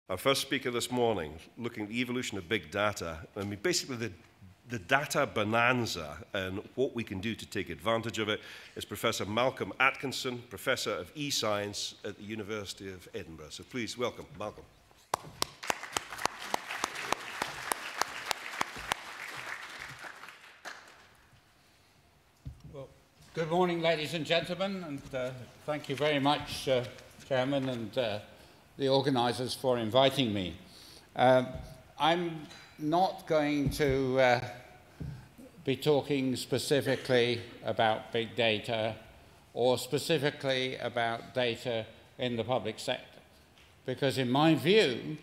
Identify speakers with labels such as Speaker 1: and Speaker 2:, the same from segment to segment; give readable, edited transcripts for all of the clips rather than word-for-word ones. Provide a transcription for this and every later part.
Speaker 1: Our first speaker this morning, looking at the evolution of big data, basically the data bonanza and what we can do to take advantage of it, is Professor Malcolm Atkinson, Professor of E-Science at the University of Edinburgh. So please welcome Malcolm.
Speaker 2: Well, good morning, ladies and gentlemen, and thank you very much, Chairman, and the organisers for inviting me. I'm not going to be talking specifically about big data or specifically about data in the public sector, because in my view,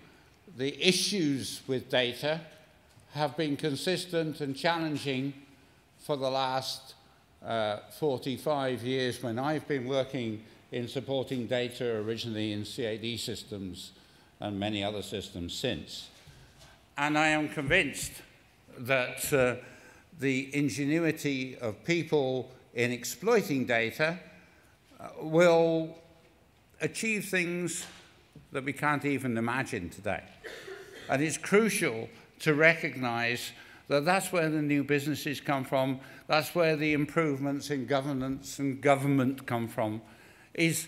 Speaker 2: the issues with data have been consistent and challenging for the last 45 years when I've been working in supporting data originally in CAD systems and many other systems since. And I am convinced that the ingenuity of people in exploiting data will achieve things that we can't even imagine today. And it's crucial to recognize that that's where the new businesses come from, that's where the improvements in governance and government come from, is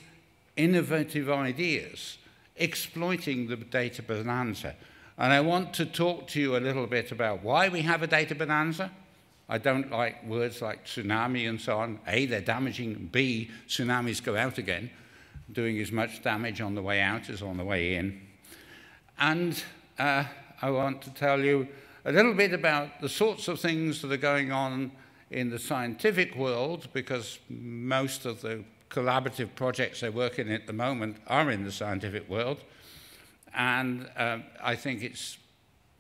Speaker 2: innovative ideas exploiting the data bonanza. And I want to talk to you a little bit about why we have a data bonanza. I don't like words like tsunami and so on. A, they're damaging. B, tsunamis go out again, doing as much damage on the way out as on the way in. And I want to tell you a little bit about the sorts of things that are going on in the scientific world, because most of the collaborative projects I work in at the moment are in the scientific world. And I think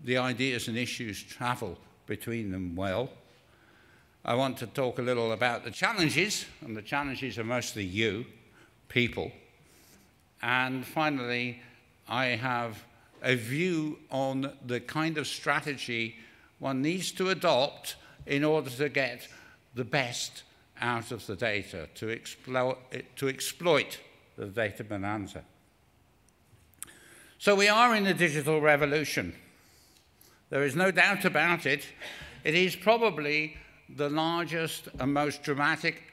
Speaker 2: the ideas and issues travel between them well. I want to talk a little about the challenges, and the challenges are mostly you, people. And finally, I have a view on the kind of strategy one needs to adopt in order to get the best out of the data, to exploit the data bonanza. So we are in a digital revolution. There is no doubt about it. It is probably the largest and most dramatic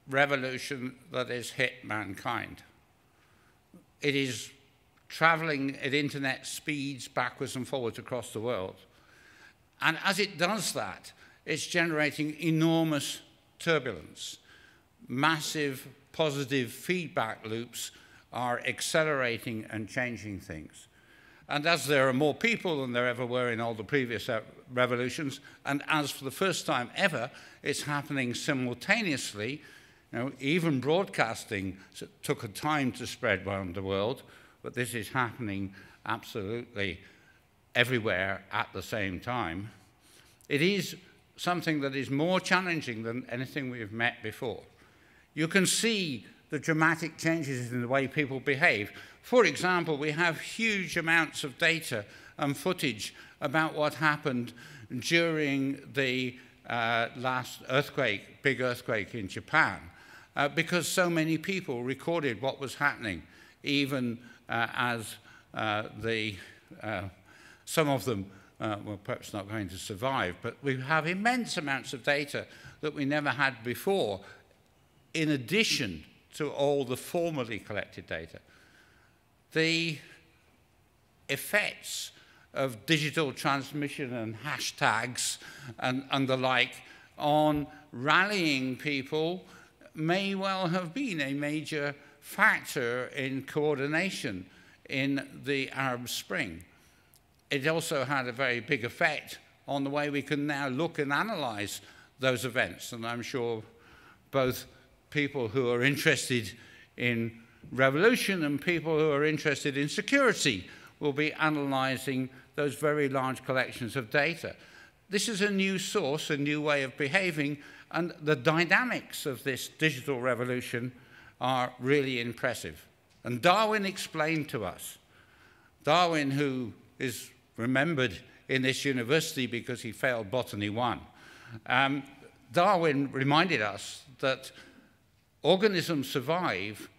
Speaker 2: revolution that has hit mankind. It is traveling at internet speeds backwards and forwards across the world. And as it does that, it's generating enormous turbulence. Massive positive feedback loops are accelerating and changing things. And as there are more people than there ever were in all the previous revolutions, and as for the first time ever, it's happening simultaneously, even broadcasting took a time to spread around the world, but this is happening absolutely everywhere at the same time. It is something that is more challenging than anything we've met before. You can see the dramatic changes in the way people behave. For example, we have huge amounts of data and footage about what happened during the last earthquake, big earthquake in Japan, because so many people recorded what was happening, even as some of them were perhaps not going to survive. But we have immense amounts of data that we never had before, in addition to all the formerly collected data. The effects of digital transmission and hashtags and the like on rallying people may well have been a major factor in coordination in the Arab Spring. It also had a very big effect on the way we can now look and analyze those events. And I'm sure both people who are interested in revolution and people who are interested in security will be analyzing those very large collections of data. This is a new source, a new way of behaving, and the dynamics of this digital revolution are really impressive. And Darwin explained to us, Darwin, who is remembered in this university because he failed Botany 1, Darwin reminded us that organisms survive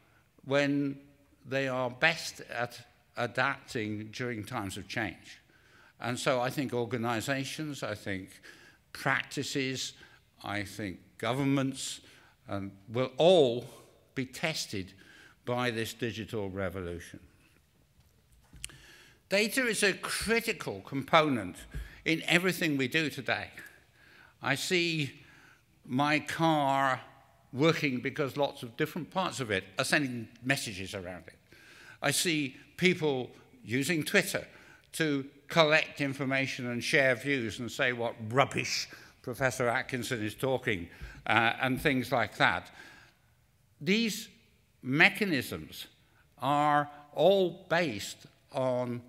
Speaker 2: when they are best at adapting during times of change. And so I think organizations, I think practices, I think governments will all be tested by this digital revolution. Data is a critical component in everything we do today. I see my car working because lots of different parts of it are sending messages around it. I see people using Twitter to collect information and share views and say what rubbish Professor Atkinson is talking and things like that. These mechanisms are all based on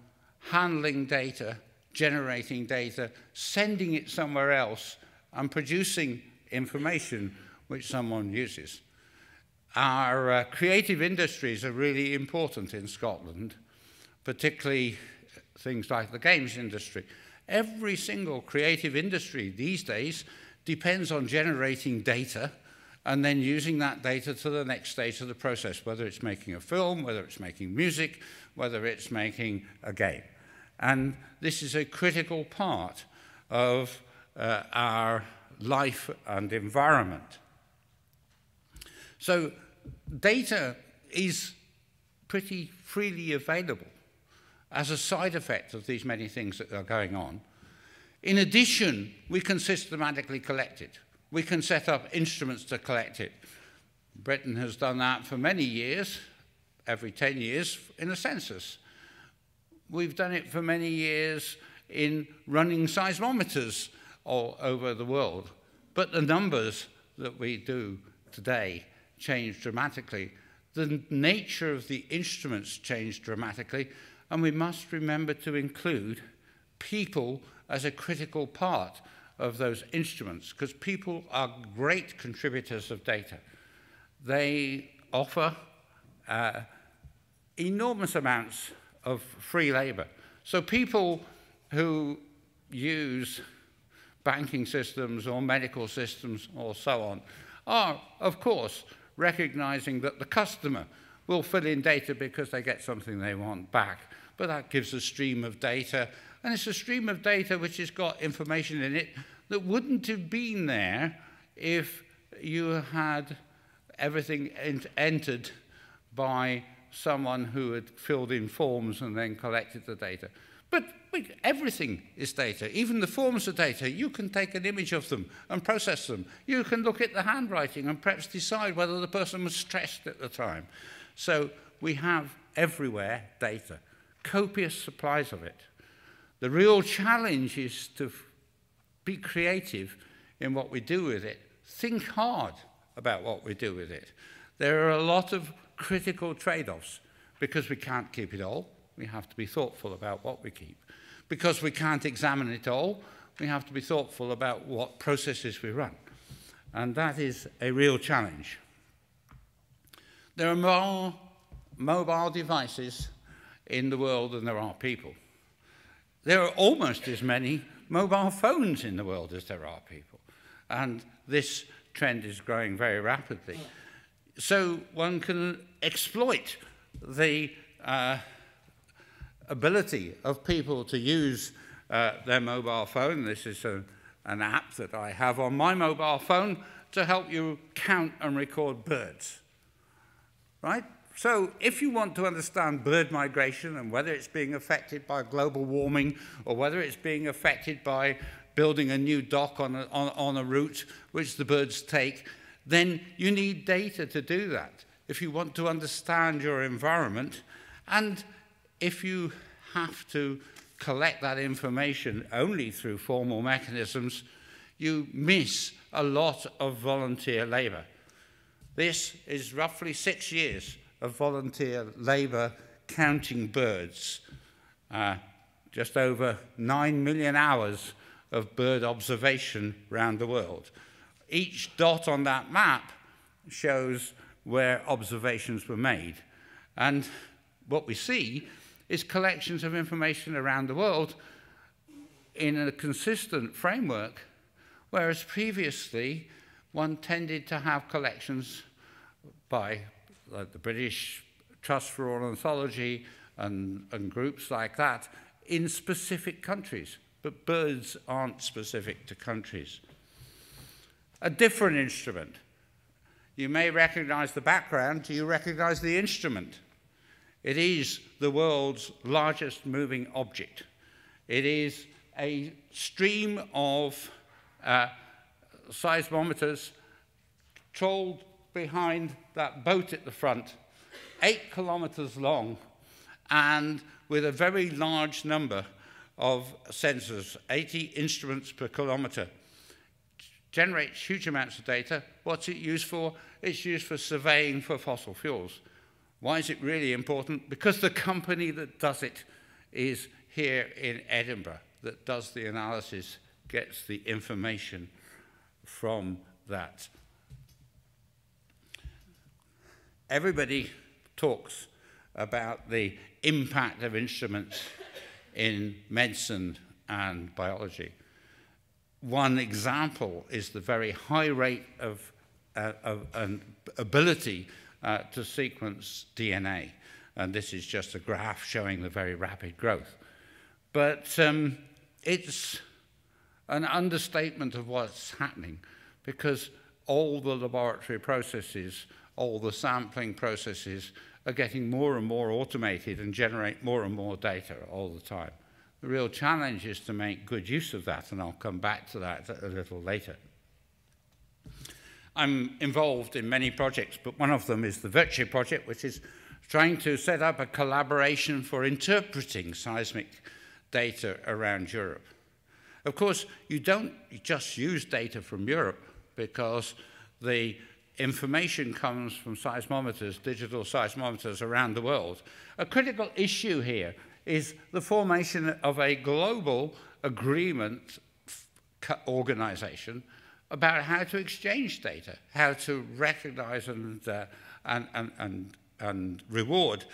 Speaker 2: handling data, generating data, sending it somewhere else, and producing information which someone uses. Our creative industries are really important in Scotland, particularly things like the games industry. Every single creative industry these days depends on generating data and then using that data to the next stage of the process, whether it's making a film, whether it's making music, whether it's making a game. And this is a critical part of our life and environment. So data is pretty freely available as a side effect of these many things that are going on. In addition, we can systematically collect it. We can set up instruments to collect it. Britain has done that for many years, every 10 years, in a census. We've done it for many years in running seismometers all over the world. But the numbers that we do today change dramatically. The nature of the instruments change dramatically, and we must remember to include people as a critical part of those instruments, because people are great contributors of data. They offer enormous amounts of free labor. So people who use banking systems or medical systems or so on are, of course, recognizing that the customer will fill in data because they get something they want back. But that gives a stream of data, and it's a stream of data which has got information in it that wouldn't have been there if you had everything entered by someone who had filled in forms and then collected the data. But everything is data. Even the forms are data. You can take an image of them and process them. You can look at the handwriting and perhaps decide whether the person was stressed at the time. So we have everywhere data, copious supplies of it. The real challenge is to be creative in what we do with it. Think hard about what we do with it. There are a lot of critical trade-offs because we can't keep it all. We have to be thoughtful about what we keep. Because we can't examine it all, we have to be thoughtful about what processes we run. And that is a real challenge. There are more mobile devices in the world than there are people. There are almost as many mobile phones in the world as there are people. And this trend is growing very rapidly. So one can exploit the ability of people to use their mobile phone. This is an app that I have on my mobile phone to help you count and record birds, right? So if you want to understand bird migration and whether it's being affected by global warming or whether it's being affected by building a new dock on a route which the birds take, then you need data to do that. If you want to understand your environment, and if you have to collect that information only through formal mechanisms, you miss a lot of volunteer labor. This is roughly 6 years of volunteer labor counting birds, just over 9 million hours of bird observation around the world. Each dot on that map shows where observations were made. And what we see is collections of information around the world in a consistent framework, whereas previously one tended to have collections by the British Trust for Ornithology and groups like that in specific countries. But birds aren't specific to countries. A different instrument. You may recognize the background. Do you recognize the instrument? It is the world's largest moving object. It is a stream of seismometers trolled behind that boat at the front, 8 kilometers long, and with a very large number of sensors, 80 instruments per kilometer. Generates huge amounts of data. What's it used for? It's used for surveying for fossil fuels. Why is it really important? Because the company that does it is here in Edinburgh, that does the analysis, gets the information from that. Everybody talks about the impact of instruments in medicine and biology. One example is the very high rate of ability to sequence DNA. And this is just a graph showing the very rapid growth. But it's an understatement of what's happening, because all the laboratory processes, all the sampling processes are getting more and more automated and generate more and more data all the time. The real challenge is to make good use of that, and I'll come back to that a little later. I'm involved in many projects, but one of them is the Virtue project, which is trying to set up a collaboration for interpreting seismic data around Europe. Of course, you don't just use data from Europe, because the information comes from seismometers, digital seismometers around the world. A critical issue here is the formation of a global agreement organization about how to exchange data, how to recognize and reward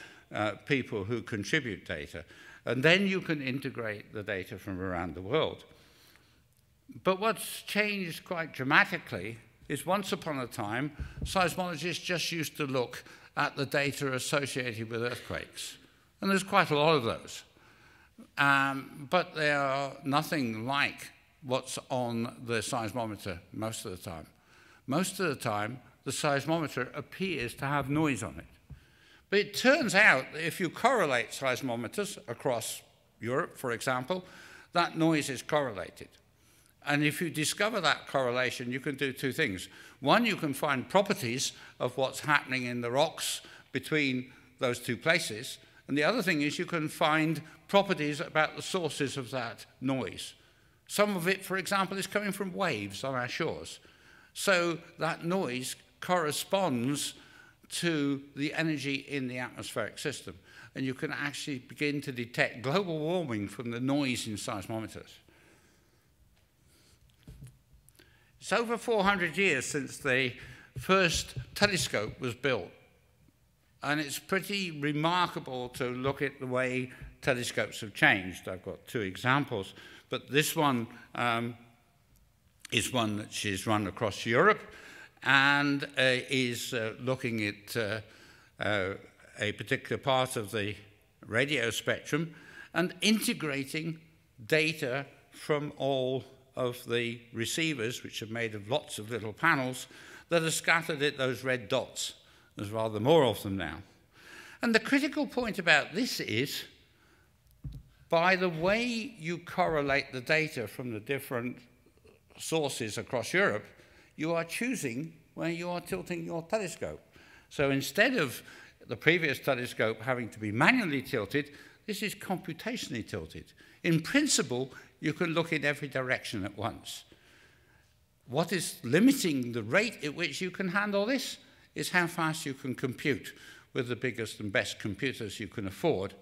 Speaker 2: people who contribute data. And then you can integrate the data from around the world. But what's changed quite dramatically is, once upon a time, seismologists just used to look at the data associated with earthquakes. And there's quite a lot of those. But they are nothing like what's on the seismometer most of the time. Most of the time, the seismometer appears to have noise on it. But it turns out that if you correlate seismometers across Europe, for example, that noise is correlated. And if you discover that correlation, you can do two things. One, you can find properties of what's happening in the rocks between those two places. And the other thing is you can find properties about the sources of that noise. Some of it, for example, is coming from waves on our shores. So that noise corresponds to the energy in the atmospheric system. And you can actually begin to detect global warming from the noise in seismometers. It's over 400 years since the first telescope was built. And it's pretty remarkable to look at the way telescopes have changed. I've got two examples, but this one is one that is run across Europe and is looking at a particular part of the radio spectrum and integrating data from all of the receivers, which are made of lots of little panels that are scattered at those red dots. There's rather more of them now. And the critical point about this is, by the way you correlate the data from the different sources across Europe, you are choosing where you are tilting your telescope. So instead of the previous telescope having to be manually tilted, this is computationally tilted. In principle, you can look in every direction at once. What is limiting the rate at which you can handle this is how fast you can compute with the biggest and best computers you can afford.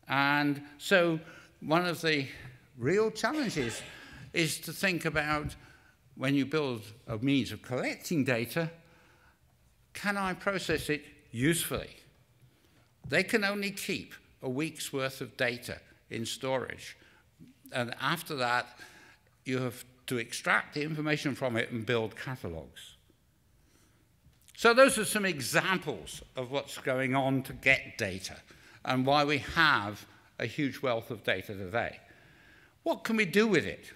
Speaker 2: And so one of the real challenges is to think about, when you build a means of collecting data, can I process it usefully? They can only keep a week's worth of data in storage. And after that, you have to extract the information from it and build catalogs. So those are some examples of what's going on to get data. and why we have a huge wealth of data today. What can we do with it?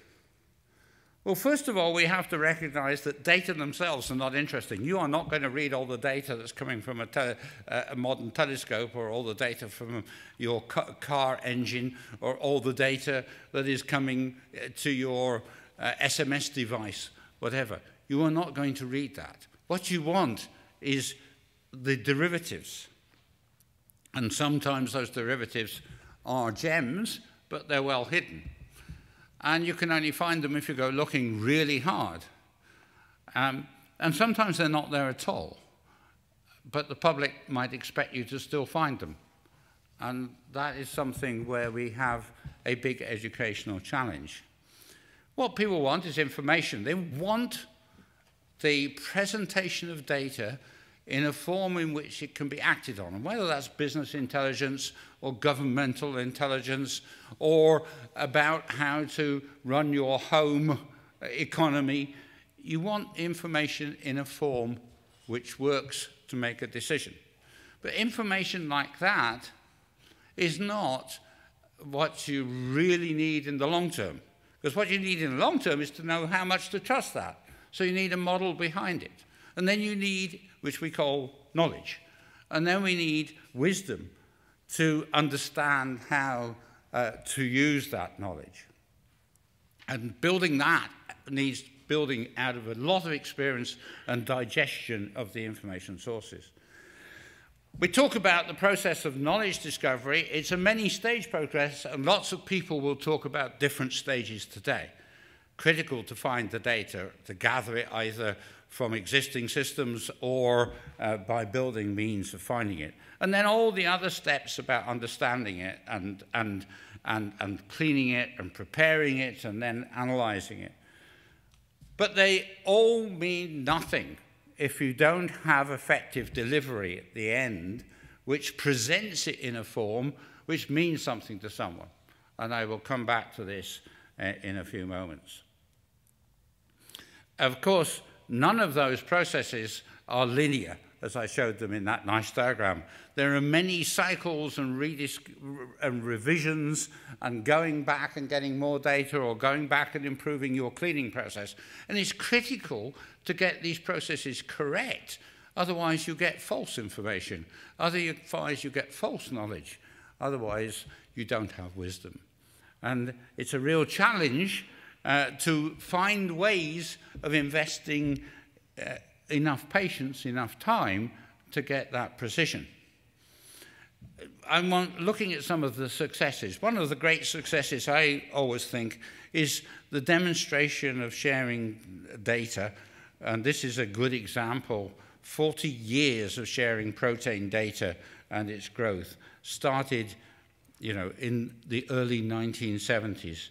Speaker 2: Well, first of all, we have to recognize that data themselves are not interesting. You are not going to read all the data that's coming from a modern telescope, or all the data from your car engine, or all the data that is coming to your SMS device, whatever. You are not going to read that. What you want is the derivatives. And sometimes those derivatives are gems, but they're well hidden. And you can only find them if you go looking really hard. And sometimes they're not there at all. But the public might expect you to still find them. And that is something where we have a big educational challenge. What people want is information. They want the presentation of data in a form in which it can be acted on, and whether that's business intelligence or governmental intelligence, or about how to run your home economy, you want information in a form which works to make a decision. But information like that is not what you really need in the long term, because what you need in the long term is to know how much to trust that. So you need a model behind it. And then you need, which we call knowledge. And then we need wisdom to understand how to use that knowledge. And building that needs building out of a lot of experience and digestion of the information sources. We talk about the process of knowledge discovery. It's a many-stage process, and lots of people will talk about different stages today. Critical to find the data, to gather it either from existing systems or by building means of finding it. And then all the other steps about understanding it and cleaning it and preparing it and then analyzing it. But they all mean nothing if you don't have effective delivery at the end, which presents it in a form which means something to someone. And I will come back to this in a few moments. Of course, none of those processes are linear, as I showed them in that nice diagram. There are many cycles and revisions and going back and getting more data, or going back and improving your cleaning process. And it's critical to get these processes correct. Otherwise, you get false information. Otherwise, you get false knowledge. Otherwise, you don't have wisdom. And it's a real challenge to find ways of investing enough patience, enough time to get that precision. I'm looking at some of the successes. One of the great successes I always think is the demonstration of sharing data, and this is a good example. 40 years of sharing protein data and its growth started, in the early 1970s,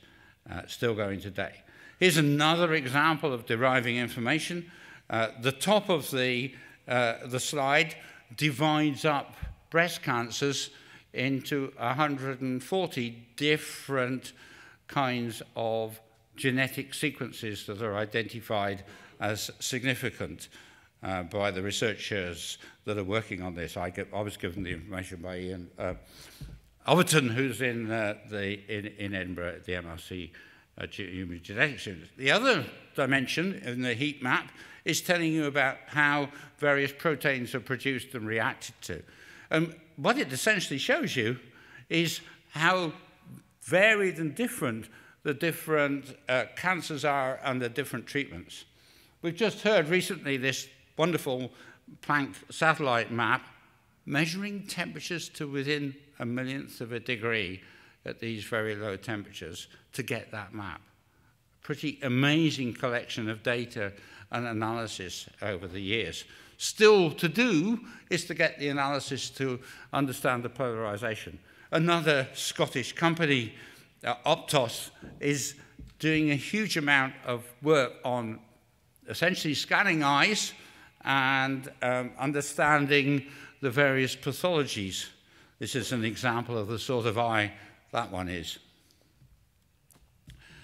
Speaker 2: still going today. Here's another example of deriving information. The top of the slide divides up breast cancers into 140 different kinds of genetic sequences that are identified as significant by the researchers that are working on this. I was given the information by Ian Overton, who's in Edinburgh at the MRC Human Genetics Unit. The other dimension in the heat map is telling you about how various proteins are produced and reacted to. And what it essentially shows you is how varied and different the different cancers are under different treatments. We've just heard recently this wonderful Planck satellite map measuring temperatures to within a millionth of a degree at these very low temperatures to get that map. Pretty amazing collection of data and analysis over the years. Still to do is to get the analysis to understand the polarization. Another Scottish company, Optos, is doing a huge amount of work on essentially scanning eyes and understanding the various pathologies. This is an example of the sort of eye that one is.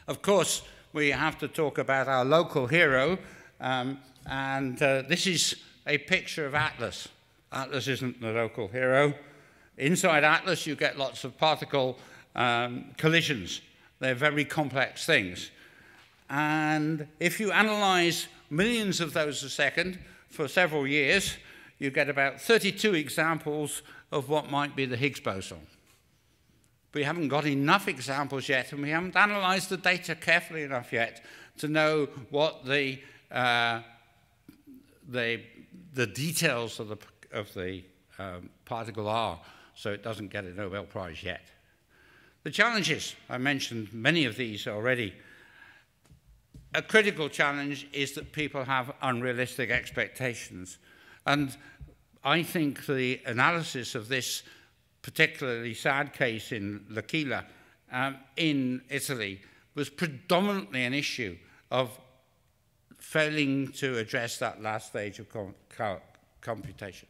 Speaker 2: Of course, we have to talk about our local hero, this is a picture of Atlas. Atlas isn't the local hero. Inside Atlas, you get lots of particle collisions. They're very complex things. And if you analyze millions of those a second for several years, you get about 32 examples of what might be the Higgs boson. We haven't got enough examples yet, and we haven't analyzed the data carefully enough yet to know what the details of the particle are, so it doesn't get a Nobel Prize yet. The challenges, I mentioned many of these already. A critical challenge is that people have unrealistic expectations. And I think the analysis of this particularly sad case in L'Aquila in Italy was predominantly an issue of failing to address that last stage of computation.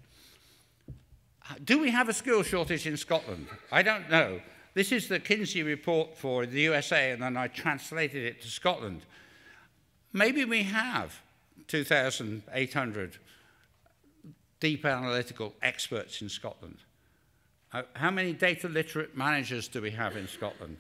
Speaker 2: Do we have a skill shortage in Scotland? I don't know. This is the Kinsey report for the USA, and then I translated it to Scotland. Maybe we have 2,800 deep analytical experts in Scotland. How many data literate managers do we have in Scotland?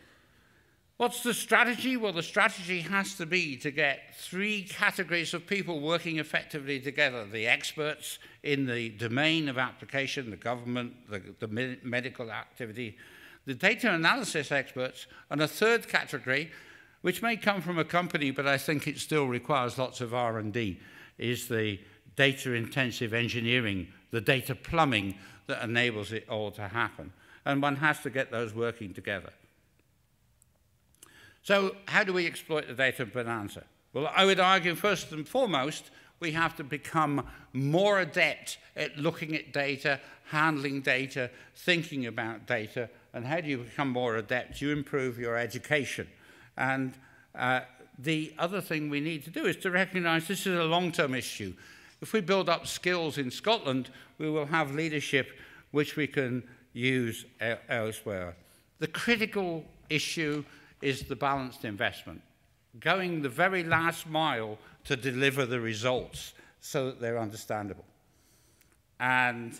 Speaker 2: What's the strategy? Well, the strategy has to be to get 3 categories of people working effectively together: the experts in the domain of application, the government, the medical activity, the data analysis experts, and a 3rd category, which may come from a company, but I think it still requires lots of R&D, is the data-intensive engineering, the data plumbing that enables it all to happen. And one has to get those working together. So how do we exploit the data bonanza? Well, I would argue first and foremost, we have to become more adept at looking at data, handling data, thinking about data. And how do you become more adept? You improve your education. And the other thing we need to do is to recognize this is a long-term issue. If we build up skills in Scotland, we will have leadership which we can use elsewhere. The critical issue is the balanced investment, going the very last mile to deliver the results so that they're understandable. And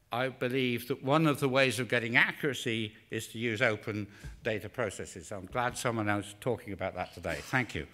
Speaker 2: I believe that one of the ways of getting accuracy is to use open data processes. I'm glad someone else is talking about that today. Thank you.